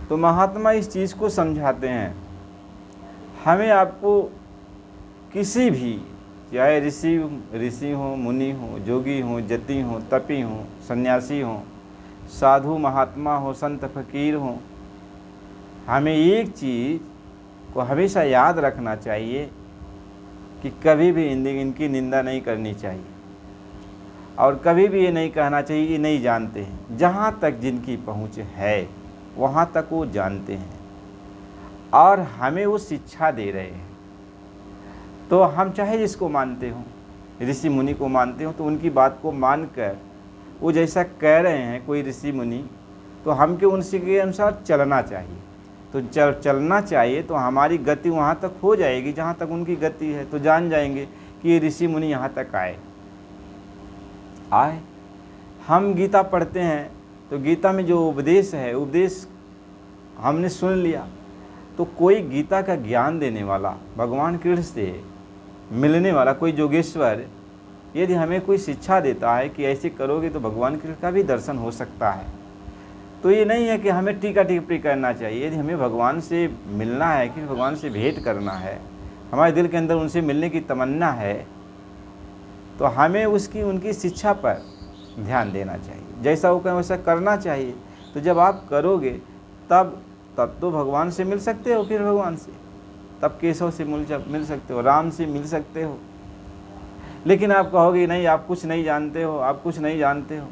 तो महात्मा इस चीज़ को समझाते हैं, हमें आपको किसी भी, चाहे ऋषि हो, मुनि हो, जोगी हो, जति हो, तपी हो, सन्यासी हो, साधु महात्मा हो, संत फकीर हो, हमें एक चीज़ को हमेशा याद रखना चाहिए कि कभी भी इनकी निंदा नहीं करनी चाहिए, और कभी भी ये नहीं कहना चाहिए ये नहीं जानते हैं। जहाँ तक जिनकी पहुँच है वहाँ तक वो जानते हैं और हमें वो शिक्षा दे रहे हैं। तो हम चाहे जिसको मानते हों, ऋषि मुनि को मानते हो, तो उनकी बात को मानकर वो जैसा कह रहे हैं कोई ऋषि मुनि, तो हमको उनसे के अनुसार चलना चाहिए। तो चलना चाहिए तो हमारी गति वहाँ तक हो जाएगी जहाँ तक उनकी गति है। तो जान जाएंगे कि ये ऋषि मुनि यहाँ तक आए। हम गीता पढ़ते हैं तो गीता में जो उपदेश है, उपदेश हमने सुन लिया, तो कोई गीता का ज्ञान देने वाला, भगवान कृष्ण से मिलने वाला कोई योगेश्वर यदि हमें कोई शिक्षा देता है कि ऐसे करोगे तो भगवान कृष्ण का भी दर्शन हो सकता है, तो ये नहीं है कि हमें टीका टिप्पणी करना चाहिए। यदि हमें भगवान से मिलना है, कि भगवान से भेंट करना है, हमारे दिल के अंदर उनसे मिलने की तमन्ना है, तो हमें उनकी शिक्षा पर ध्यान देना चाहिए। जैसा वो कहें वैसा करना चाहिए। तो जब आप करोगे तब तो भगवान से मिल सकते हो, फिर भगवान से तब केशव से मिल सकते हो, राम से मिल सकते हो। लेकिन आप कहोगे नहीं, आप कुछ नहीं जानते हो, आप कुछ नहीं जानते हो,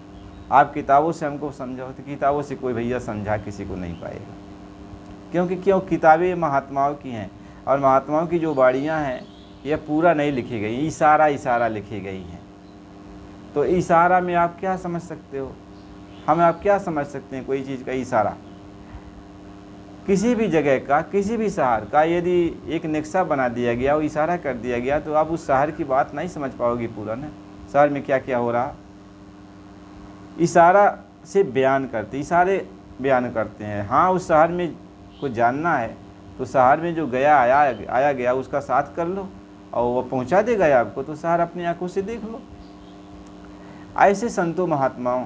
आप किताबों से हमको समझाओ, तो किताबों से कोई भैया समझा किसी को नहीं पाएगा। क्यों किताबें महात्माओं की हैं, और महात्माओं की जो वाणियाँ हैं यह पूरा नहीं लिखी गई, इशारा लिखी गई हैं। तो इशारा में आप क्या समझ सकते हो, हमें आप क्या समझ सकते हैं? कोई चीज़ का इशारा, किसी भी जगह का, किसी भी शहर का यदि एक नक्शा बना दिया गया, वो इशारा कर दिया गया, तो आप उस शहर की बात नहीं समझ पाओगे पूरा ना, शहर में क्या क्या हो रहा। इशारा से इशारे बयान करते हैं। हाँ, उस शहर में को जानना है तो शहर में जो गया आया गया उसका साथ कर लो और वो पहुंचा देगा आपको, तो शहर अपनी आंखों से देख लो। ऐसे संतों महात्माओं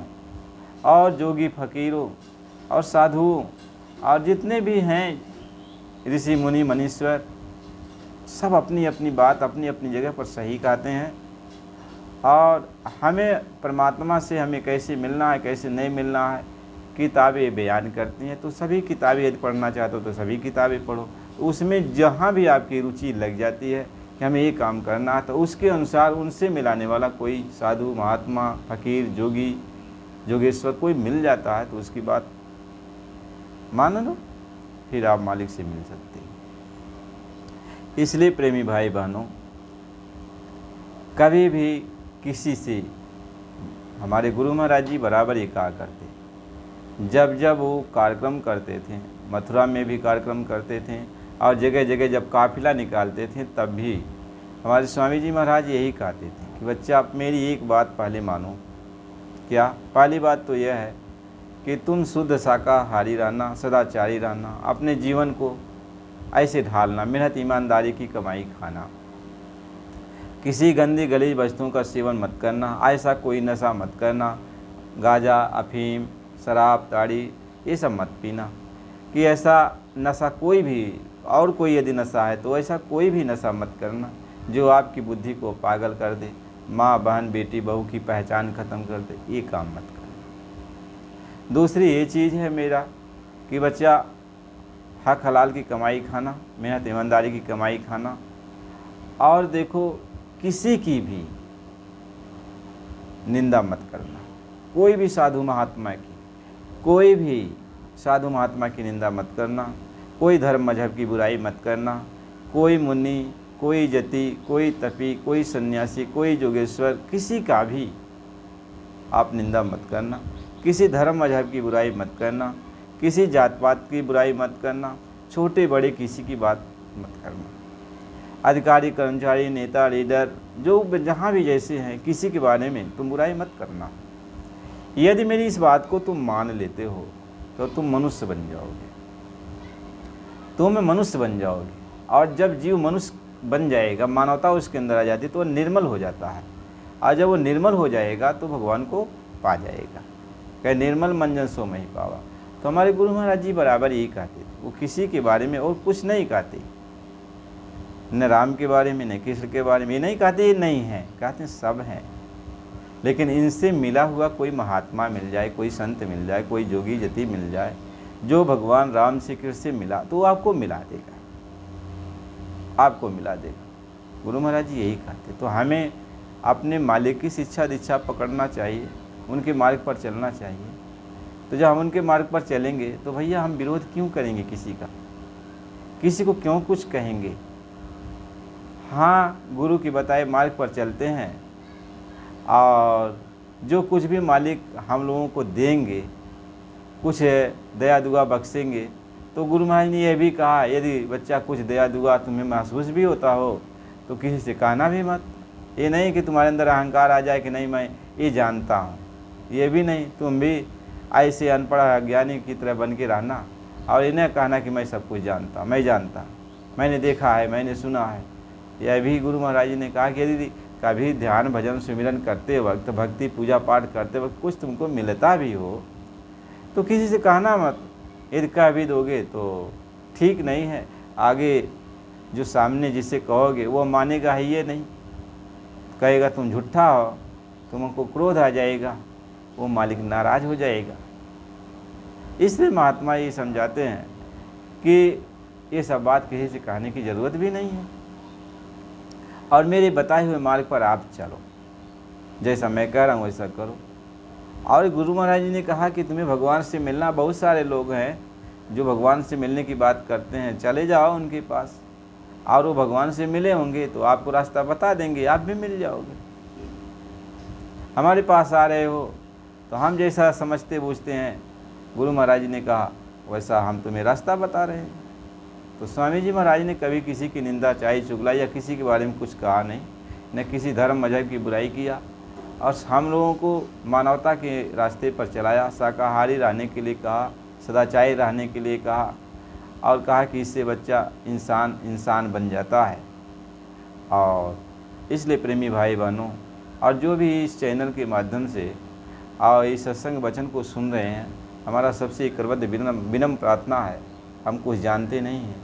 और जोगी फकीरों और साधुओं और जितने भी हैं ऋषि मुनि मनीश्वर, सब अपनी अपनी बात अपनी अपनी जगह पर सही कहते हैं। और हमें परमात्मा से हमें कैसे मिलना है कैसे नहीं मिलना है किताबें बयान करती हैं। तो सभी किताबें यदि पढ़ना चाहते हो तो सभी किताबें पढ़ो, उसमें जहाँ भी आपकी रुचि लग जाती है कि हमें ये काम करना है, तो उसके अनुसार उनसे मिलाने वाला कोई साधु महात्मा फकीर जोगी जोगेश्वर कोई मिल जाता है तो उसकी बात मान लो, फिर आप मालिक से मिल सकते हैं। इसलिए प्रेमी भाई बहनों, कभी भी किसी से, हमारे गुरु महाराज जी बराबर ये कहा करते, जब जब वो कार्यक्रम करते थे, मथुरा में भी कार्यक्रम करते थे और जगह जगह जब काफिला निकालते थे, तब भी हमारे स्वामी जी महाराज यही कहते थे कि बच्चा आप मेरी एक बात पहले मानो। क्या? पहली बात तो यह है कि तुम शुद्ध शाकाहारी रहना, सदाचारी रहना, अपने जीवन को ऐसे ढालना, मेहनत ईमानदारी की कमाई खाना, किसी गंदी गलीज वस्तुओं का सेवन मत करना, ऐसा कोई नशा मत करना, गांजा अफीम शराब ताड़ी ये सब मत पीना, कि ऐसा नशा कोई भी और कोई यदि नशा है तो ऐसा कोई भी नशा मत करना जो आपकी बुद्धि को पागल कर दे, माँ बहन बेटी बहू की पहचान ख़त्म कर दे, ये काम मत करना। दूसरी ये चीज़ है मेरा कि बच्चा हक हलाल की कमाई खाना, मेहनत ईमानदारी की कमाई खाना, और देखो किसी की भी निंदा मत करना, कोई भी साधु महात्मा की, कोई भी साधु महात्मा की निंदा मत करना, कोई धर्म मजहब की बुराई मत करना, कोई मुनि कोई जति कोई तपी कोई सन्यासी कोई जोगेश्वर किसी का भी आप निंदा मत करना, किसी धर्म मजहब की बुराई मत करना, किसी जात पात की बुराई मत करना, छोटे बड़े किसी की बात मत करना। अधिकारी कर्मचारी नेता लीडर जो जहाँ भी जैसे हैं किसी के बारे में तुम बुराई मत करना। यदि मेरी इस बात को तुम मान लेते हो तो तुम मनुष्य बन जाओगे, तुम मनुष्य बन जाओगे। और जब जीव मनुष्य बन जाएगा, मानवता उसके अंदर आ जाती है तो वह निर्मल हो जाता है, और जब वो निर्मल हो जाएगा तो भगवान को पा जाएगा। कहे निर्मल मंजन सो मही पावा। तो हमारे गुरु महाराज जी बराबर यही कहते थे, वो किसी के बारे में और कुछ नहीं कहते, न राम के बारे में न कृष्ण के बारे में, ये नहीं कहते ये नहीं है, कहते सब हैं। लेकिन इनसे मिला हुआ कोई महात्मा मिल जाए, कोई संत मिल जाए, कोई जोगी जति मिल जाए जो भगवान राम श्री कृष्ण से मिला, तो आपको मिला देगा, आपको मिला देगा। गुरु महाराज जी यही कहते। तो हमें अपने मालिक की शिक्षा दीक्षा पकड़ना चाहिए, उनके मार्ग पर चलना चाहिए। तो जब हम उनके मार्ग पर चलेंगे तो भैया हम विरोध क्यों करेंगे किसी का, किसी को क्यों कुछ कहेंगे। हाँ, गुरु की बताए मार्ग पर चलते हैं और जो कुछ भी मालिक हम लोगों को देंगे, कुछ दया दुआ बख्शेंगे, तो गुरु महाराज ने यह भी कहा यदि बच्चा कुछ दया दुआ तुम्हें महसूस भी होता हो तो किसी से कहना भी मत। ये नहीं कि तुम्हारे अंदर अहंकार आ जाए कि नहीं मैं ये जानता हूँ, ये भी नहीं। तुम भी ऐसे अनपढ़ अज्ञानी की तरह बन के रहना और इन्हें कहना कि मैं सब कुछ जानता, मैं जानता, मैंने देखा है, मैंने सुना है। यह भी गुरु महाराज जी ने कहा कि यदि कभी ध्यान भजन सुमिरन करते वक्त, भक्ति पूजा पाठ करते वक्त कुछ तुमको मिलता भी हो तो किसी से कहना मत। यदि कह भी दोगे तो ठीक नहीं है, आगे जो सामने जिसे कहोगे वो मानेगा ही ये नहीं, कहेगा तुम झूठा हो, तुमको क्रोध आ जाएगा, वो मालिक नाराज हो जाएगा। इसलिए महात्मा ये समझाते हैं कि ये सब बात किसी से कहने की ज़रूरत भी नहीं है और मेरे बताए हुए मार्ग पर आप चलो, जैसा मैं कह रहा हूँ वैसा करो। और गुरु महाराज जी ने कहा कि तुम्हें भगवान से मिलना, बहुत सारे लोग हैं जो भगवान से मिलने की बात करते हैं, चले जाओ उनके पास और वो भगवान से मिले होंगे तो आपको रास्ता बता देंगे, आप भी मिल जाओगे। हमारे पास आ रहे हो तो हम जैसा समझते बूझते हैं, गुरु महाराज जी ने कहा वैसा हम तुम्हें रास्ता बता रहे हैं। तो स्वामी जी महाराज ने कभी किसी की निंदा चाहे चुगलाई या किसी के बारे में कुछ कहा नहीं, न किसी धर्म मजहब की बुराई किया, और हम लोगों को मानवता के रास्ते पर चलाया, शाकाहारी रहने के लिए कहा, सदाचारी रहने के लिए कहा, और कहा कि इससे बच्चा इंसान बन जाता है। और इसलिए प्रेमी भाई बहनों, और जो भी इस चैनल के माध्यम से और इस सत्संग वचन को सुन रहे हैं, हमारा सबसे करबद्ध विनम्र प्रार्थना है, हम कुछ जानते नहीं हैं।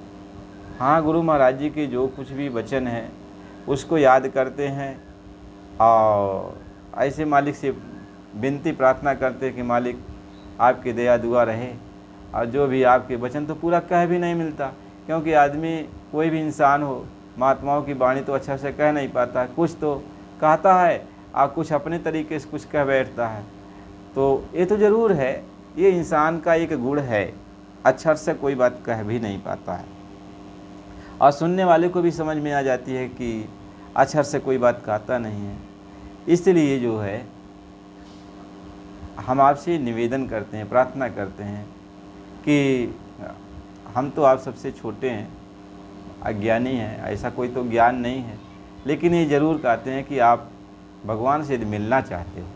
हाँ, गुरु महाराज जी के जो कुछ भी वचन हैं उसको याद करते हैं और ऐसे मालिक से विनती प्रार्थना करते हैं कि मालिक आपकी दया दुआ रहे। और जो भी आपके वचन तो पूरा कह भी नहीं मिलता, क्योंकि आदमी कोई भी इंसान हो, महात्माओं की वाणी तो अच्छा से कह नहीं पाता, कुछ तो कहता है और कुछ अपने तरीके से कुछ कह बैठता है। तो ये तो ज़रूर है, ये इंसान का एक गुण है, अक्षर से कोई बात कह भी नहीं पाता है और सुनने वाले को भी समझ में आ जाती है कि अक्षर से कोई बात कहता नहीं है। इसलिए जो है हम आपसे निवेदन करते हैं, प्रार्थना करते हैं कि हम तो आप सबसे छोटे हैं, अज्ञानी हैं, ऐसा कोई तो ज्ञान नहीं है, लेकिन ये ज़रूर कहते हैं कि आप भगवान से यदि मिलना चाहते हो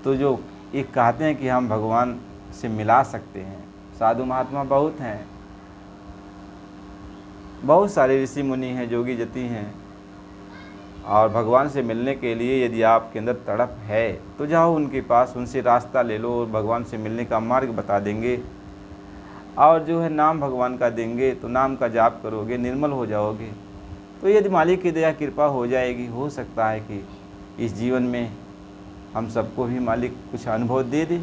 तो जो ये कहते हैं कि हम भगवान से मिला सकते हैं। साधु महात्मा बहुत हैं, बहुत सारे ऋषि मुनि हैं, जोगी जति हैं, और भगवान से मिलने के लिए यदि आपके अंदर तड़प है तो जाओ उनके पास, उनसे रास्ता ले लो और भगवान से मिलने का मार्ग बता देंगे। और जो है नाम भगवान का देंगे तो नाम का जाप करोगे, निर्मल हो जाओगे। तो यदि मालिक की दया कृपा हो जाएगी, हो सकता है कि इस जीवन में हम सबको भी मालिक कुछ अनुभव दे दे,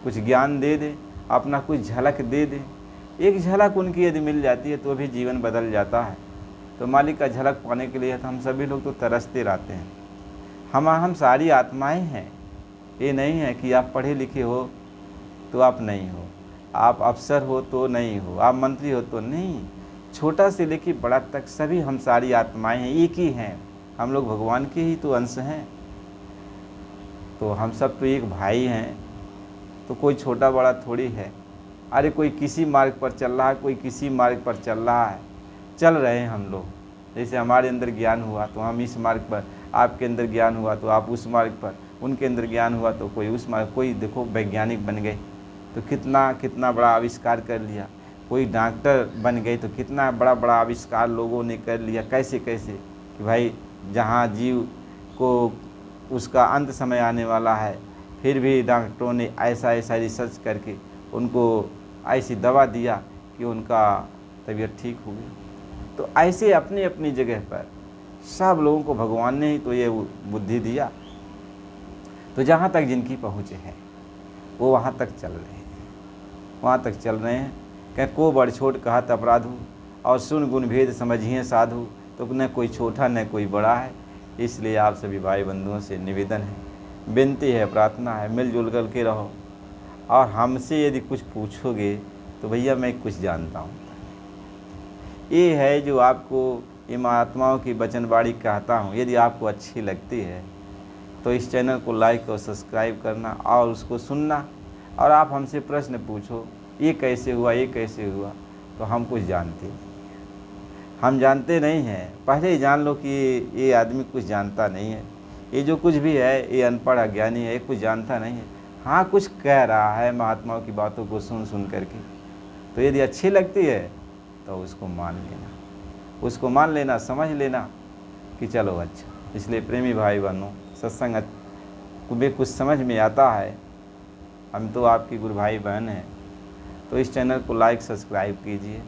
कुछ ज्ञान दे दे, अपना कुछ झलक दे दे। एक झलक उनकी यदि मिल जाती है तो भी जीवन बदल जाता है। तो मालिक का झलक पाने के लिए तो हम सभी लोग तो तरसते रहते हैं। हम सारी आत्माएं हैं। ये नहीं है कि आप पढ़े लिखे हो तो आप नहीं हो, आप अफसर हो तो नहीं हो, आप मंत्री हो तो नहीं। छोटा से लेकर बड़ा तक सभी हम सारी आत्माएं हैं, एक ही हैं। हम लोग भगवान के ही तो अंश हैं। तो हम सब तो एक भाई हैं, तो कोई छोटा बड़ा थोड़ी है। अरे कोई किसी मार्ग पर चल रहा है, कोई किसी मार्ग पर चल रहा है, चल रहे हैं हम लोग। जैसे हमारे अंदर ज्ञान हुआ तो हम इस मार्ग पर, आपके अंदर ज्ञान हुआ तो आप उस मार्ग पर, उनके अंदर ज्ञान हुआ तो कोई उस मार्ग। कोई देखो वैज्ञानिक बन गए तो कितना बड़ा आविष्कार कर लिया, कोई डॉक्टर बन गए तो कितना बड़ा बड़ा आविष्कार लोगों ने कर लिया। कैसे कैसे कि भाई जहाँ जीव को उसका अंत समय आने वाला है, फिर भी डॉक्टरों ने ऐसा रिसर्च करके उनको ऐसी दवा दिया कि उनका तबीयत ठीक हो गई। तो ऐसे अपनी अपनी जगह पर सब लोगों को भगवान ने ही तो ये बुद्धि दिया। तो जहाँ तक जिनकी पहुँच है वो वहाँ तक चल रहे हैं, वहाँ तक चल रहे हैं। कह को बड़ छोट कहत अपराधु, और सुन गुण भेद समझिए साधु। तो न कोई छोटा न कोई बड़ा है। इसलिए आप सभी भाई बंधुओं से निवेदन है, विनती है, प्रार्थना है, मिलजुल कर के रहो। और हमसे यदि कुछ पूछोगे तो भैया मैं कुछ जानता हूँ। ये है जो आपको ये महात्माओं की वचनबाड़ी कहता हूँ। यदि आपको अच्छी लगती है तो इस चैनल को लाइक और सब्सक्राइब करना और उसको सुनना। और आप हमसे प्रश्न पूछो, ये कैसे हुआ, ये कैसे हुआ, तो हम कुछ जानते नहीं, हम जानते नहीं हैं। पहले ही जान लो कि ये आदमी कुछ जानता नहीं है, ये जो कुछ भी है ये अनपढ़ अज्ञानी है, ये कुछ जानता नहीं है। हाँ, कुछ कह रहा है महात्माओं की बातों को सुन सुन करके। तो यदि अच्छी लगती है तो उसको मान लेना, उसको मान लेना, समझ लेना कि चलो अच्छा। इसलिए प्रेमी भाई बहनों, सत्संग को भी कुछ समझ में आता है, हम तो आपकी गुरु भाई बहन हैं। तो इस चैनल को लाइक सब्सक्राइब कीजिए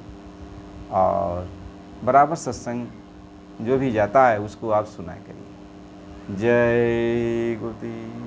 और बराबर सत्संग जो भी जाता है उसको आप सुना करिए। जय गुरुदेव।